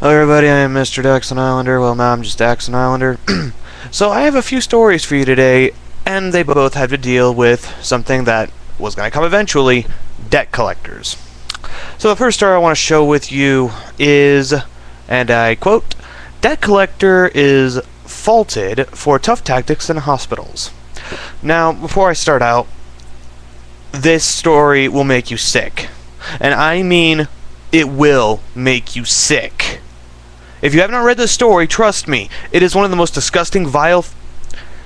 Hello everybody, I am Mr. Daxon Islander. Well, now I'm just Daxon Islander. So I have a few stories for you today, and they both have to deal with something that was going to come eventually, debt collectors. So the first story I want to show with you is, and I quote, "Debt collector is faulted for tough tactics in hospitals." Now, before I start out, this story will make you sick. And I mean, it will make you sick. If you have not read this story, trust me, it is one of the most disgusting, vile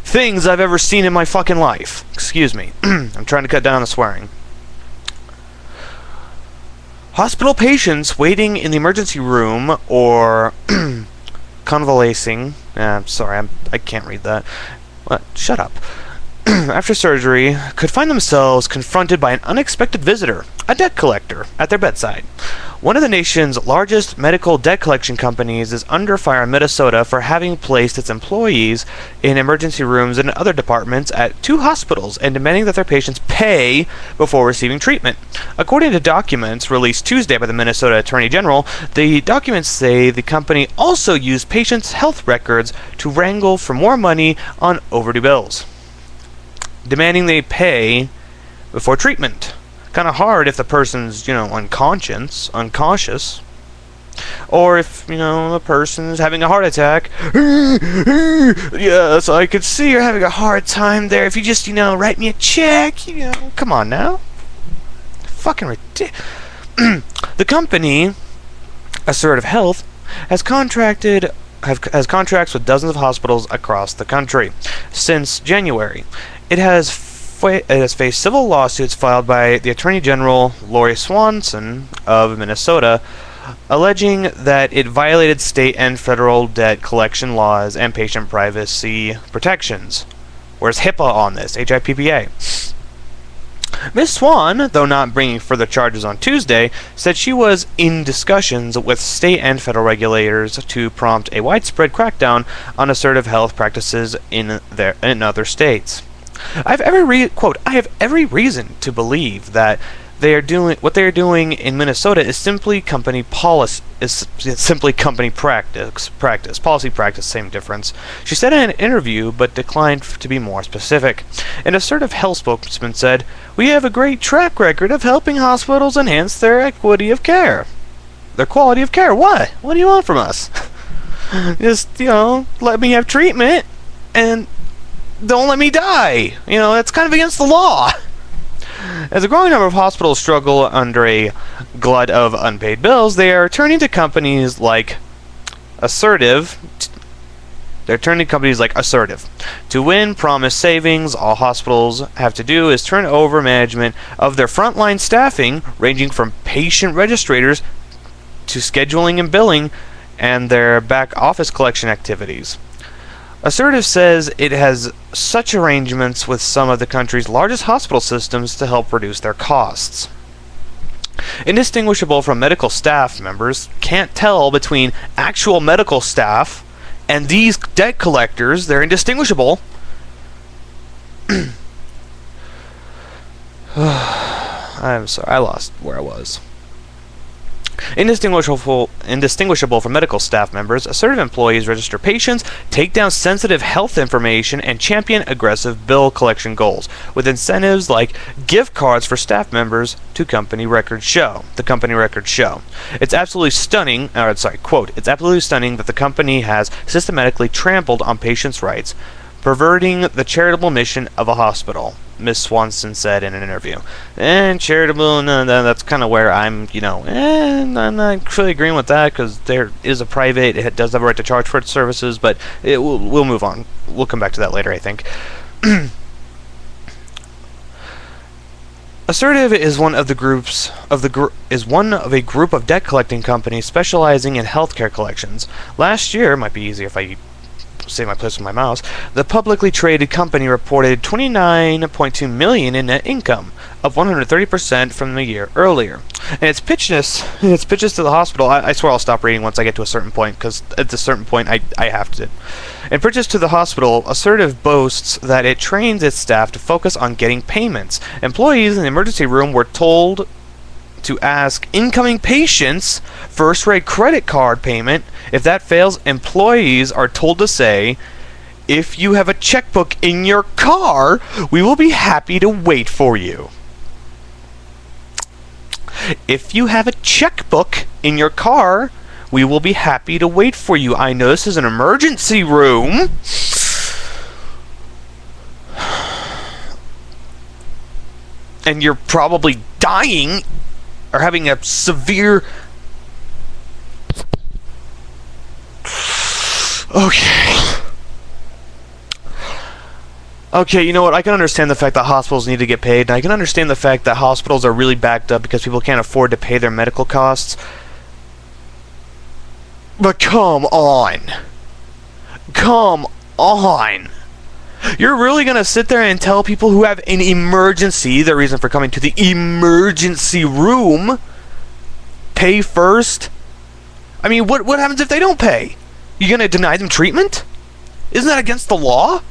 things I've ever seen in my fucking life. Excuse me. I'm trying to cut down the swearing. Hospital patients waiting in the emergency room or convalescing. Sorry, I can't read that. What? Shut up. After surgery, could find themselves confronted by an unexpected visitor, a debt collector, at their bedside. One of the nation's largest medical debt collection companies is under fire in Minnesota for having placed its employees in emergency rooms and other departments at 2 hospitals and demanding that their patients pay before receiving treatment. According to documents released Tuesday by the Minnesota Attorney General, the documents say the company also used patients' health records to wrangle for more money on overdue bills, demanding they pay before treatment. Kind of hard if the person's, unconscious. Or if, the person's having a heart attack. Yes, I could see you're having a hard time there. If you just, write me a check, come on now. Fucking ridiculous. The company, Assertive Health, has contracts with dozens of hospitals across the country since January. It has faced civil lawsuits filed by the Attorney General Lori Swanson of Minnesota, alleging that it violated state and federal debt collection laws and patient privacy protections. Where's HIPAA on this? HIPAA. Ms. Swan, though not bringing further charges on Tuesday, said she was in discussions with state and federal regulators to prompt a widespread crackdown on assertive health practices in other states. I have every reason to believe that what they are doing in Minnesota is simply company policy, policy practice, same difference. She said in an interview, but declined to be more specific. An Assertive Health spokesman said, "We have a great track record of helping hospitals enhance their equity of care, their quality of care." What? What do you want from us? Just let me have treatment and don't let me die. That's kind of against the law. As a growing number of hospitals struggle under a glut of unpaid bills, they are turning to companies like Assertive. To win promised savings, all hospitals have to do is turn over management of their frontline staffing, ranging from patient registrators to scheduling and billing, and their back office collection activities. Assertive says it has such arrangements with some of the country's largest hospital systems to help reduce their costs. Indistinguishable from medical staff members, can't tell between actual medical staff and these debt collectors. They're indistinguishable. I'm sorry, I lost where I was. Indistinguishable from medical staff members, Assertive employees register patients, take down sensitive health information, and champion aggressive bill collection goals, with incentives like gift cards for staff members to company records show. The company records show. It's absolutely stunning, quote, "It's absolutely stunning that the company has systematically trampled on patients' rights, perverting the charitable mission of a hospital," Ms. Swanson said in an interview. And charitable, no, that's kind of where I'm not really agreeing with that, because there is a private, it does have a right to charge for its services, but we'll move on. We'll come back to that later, I think. Assertive is one of a group of debt collecting companies specializing in healthcare collections. Last year, might be easier if I save my place with my mouse, the publicly traded company reported $29.2 million in net income, up 130% from the year earlier. And its pitches to the hospital, I swear I'll stop reading once I get to a certain point, because at a certain point I have to. In pitches to the hospital, Assertive boasts that it trains its staff to focus on getting payments. Employees in the emergency room were told to ask incoming patients first-rate credit card payment. If that fails, employees are told to say, "If you have a checkbook in your car, we will be happy to wait for you." If you have a checkbook in your car, we will be happy to wait for you. I know this is an emergency room. And you're probably dying or having a severe... Okay, you know what? I can understand the fact that hospitals need to get paid, and I can understand the fact that hospitals are really backed up because people can't afford to pay their medical costs. But come on. Come on. You're really going to sit there and tell people who have an emergency, the reason for coming to the emergency room, pay first? I mean, what happens if they don't pay? You going to deny them treatment? Isn't that against the law?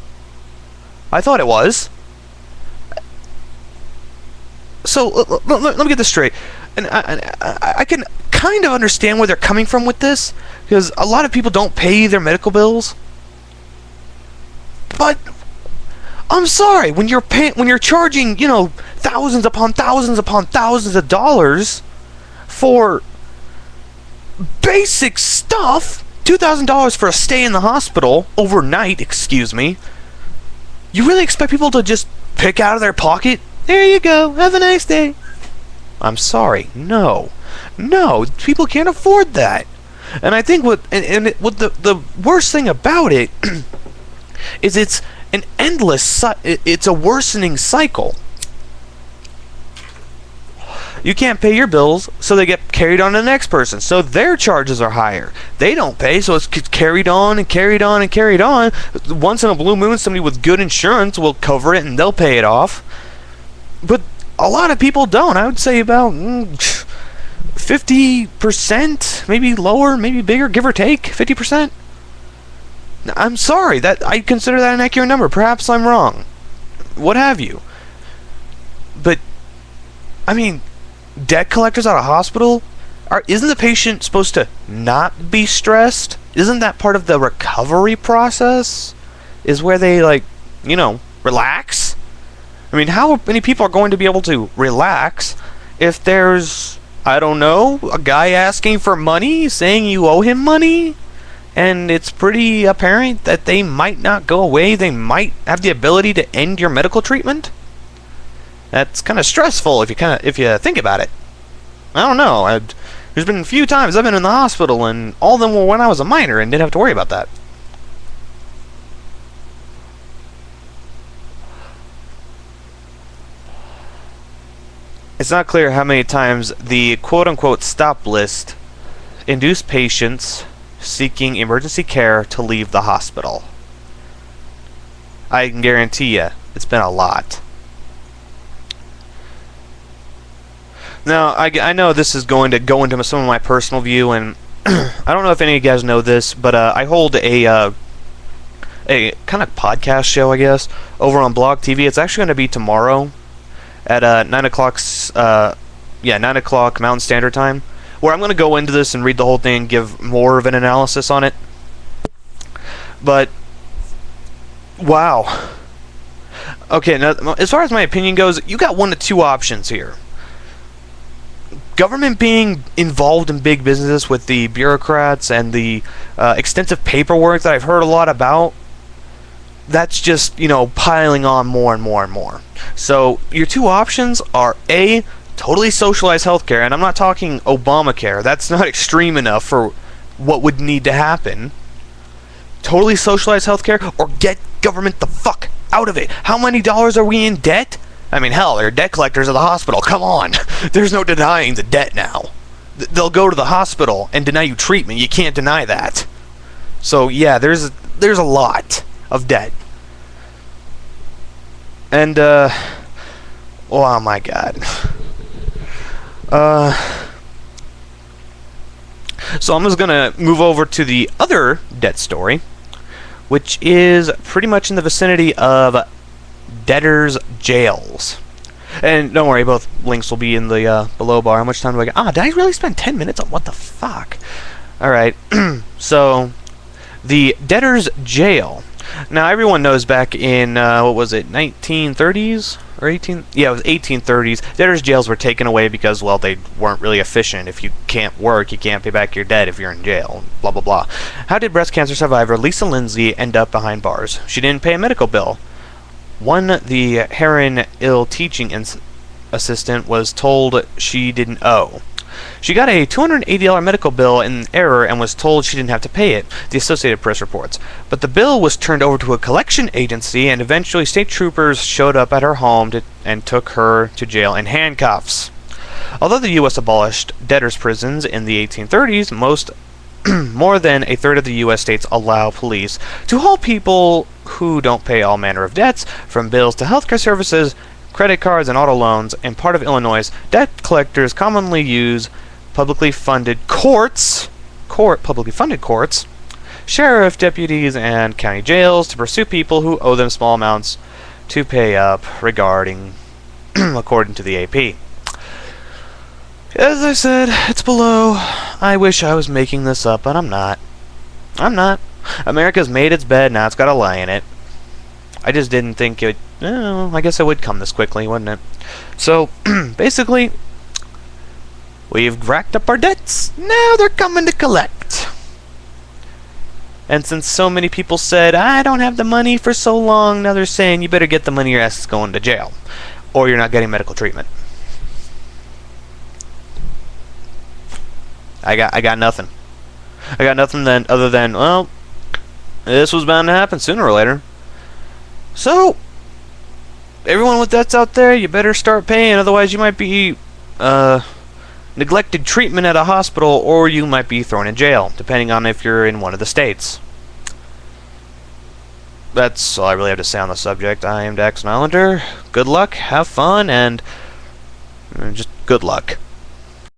I thought it was. So, let me get this straight. And I can kind of understand where they're coming from with this, because a lot of people don't pay their medical bills. But I'm sorry, when you're charging, thousands upon thousands upon thousands of dollars for basic stuff, $2,000 for a stay in the hospital overnight, excuse me. You really expect people to just pick out of their pocket? There you go, have a nice day. I'm sorry, no, people can't afford that. And I think the worst thing about it is it's an endless, it's a worsening cycle. You can't pay your bills, so they get carried on to the next person, so their charges are higher. They don't pay, so it's carried on and carried on and carried on. Once in a blue moon, somebody with good insurance will cover it and they'll pay it off. But a lot of people don't. I would say about 50%, maybe lower, maybe bigger, give or take, 50%. I'm sorry, that I consider that an accurate number. Perhaps I'm wrong. What have you. But, I mean, debt collectors out of hospital, isn't the patient supposed to not be stressed? Isn't that part of the recovery process? Is where they, relax? I mean, how many people are going to be able to relax if there's, I don't know, a guy asking for money, saying you owe him money? And it's pretty apparent that they might not go away. They might have the ability to end your medical treatment. That's kind of stressful if you think about it. I don't know. There's been a few times I've been in the hospital, and all of them were when I was a minor and didn't have to worry about that. It's not clear how many times the quote-unquote stop list induced patients seeking emergency care to leave the hospital. I can guarantee you, it's been a lot. Now, I know this is going to go into some of my personal view, and I don't know if any of you guys know this, but I hold a kind of podcast show, I guess, over on Blog TV. It's actually going to be tomorrow at 9 o'clock 9 o'clock Mountain Standard Time, where I'm going to go into this and read the whole thing and give more of an analysis on it. But, wow. Okay, now, as far as my opinion goes, you got one of two options here. Government being involved in big business with the bureaucrats and the extensive paperwork that I've heard a lot about, that's just, piling on more and more and more. So, your two options are A, totally socialized healthcare, and I'm not talking Obamacare. That's not extreme enough for what would need to happen. Totally socialized healthcare, or get government the fuck out of it. How many dollars are we in debt? I mean, hell, they're debt collectors of the hospital. Come on. There's no denying the debt now. They'll go to the hospital and deny you treatment. You can't deny that. So, yeah, there's a lot of debt. And, oh my god. So I'm just gonna move over to the other debt story, which is pretty much in the vicinity of debtors' jails. And don't worry, both links will be in the below bar. How much time do I get? Did I really spend 10 minutes on what the fuck? Alright, so the debtor's jail. Now, everyone knows back in, what was it, 1930s? Or 18? Yeah, it was 1830s. Debtors' jails were taken away because, well, they weren't really efficient. If you can't work, you can't pay back your debt if you're in jail. Blah, blah, blah. How did breast cancer survivor Lisa Lindsay end up behind bars? She didn't pay a medical bill. One, the Heron Ill teaching assistant was told she didn't owe. She got a $280 medical bill in error and was told she didn't have to pay it, the Associated Press reports. But the bill was turned over to a collection agency, and eventually state troopers showed up at her home and took her to jail in handcuffs. Although the U.S. abolished debtors' prisons in the 1830s, more than a third of the U.S. states allow police to hold people who don't pay all manner of debts, from bills to healthcare services, credit cards, and auto loans. In part of Illinois, debt collectors commonly use publicly funded courts, sheriff deputies, and county jails to pursue people who owe them small amounts to pay up, according to the AP. As I said, it's below. I wish I was making this up, but I'm not. America's made its bed, now it's got a lie in it. I just didn't think it... I guess it would come this quickly, wouldn't it? So, basically, we've racked up our debts. Now they're coming to collect. And since so many people said, I don't have the money for so long, now they're saying you better get the money, your ass is going to jail. Or you're not getting medical treatment. I got nothing. I got nothing other than, well, this was bound to happen sooner or later. So, everyone with debts out there, you better start paying, otherwise you might be neglected treatment at a hospital, or you might be thrown in jail, depending on if you're in one of the states. That's all I really have to say on the subject. I am Daxon Islander. Good luck, have fun, and just good luck.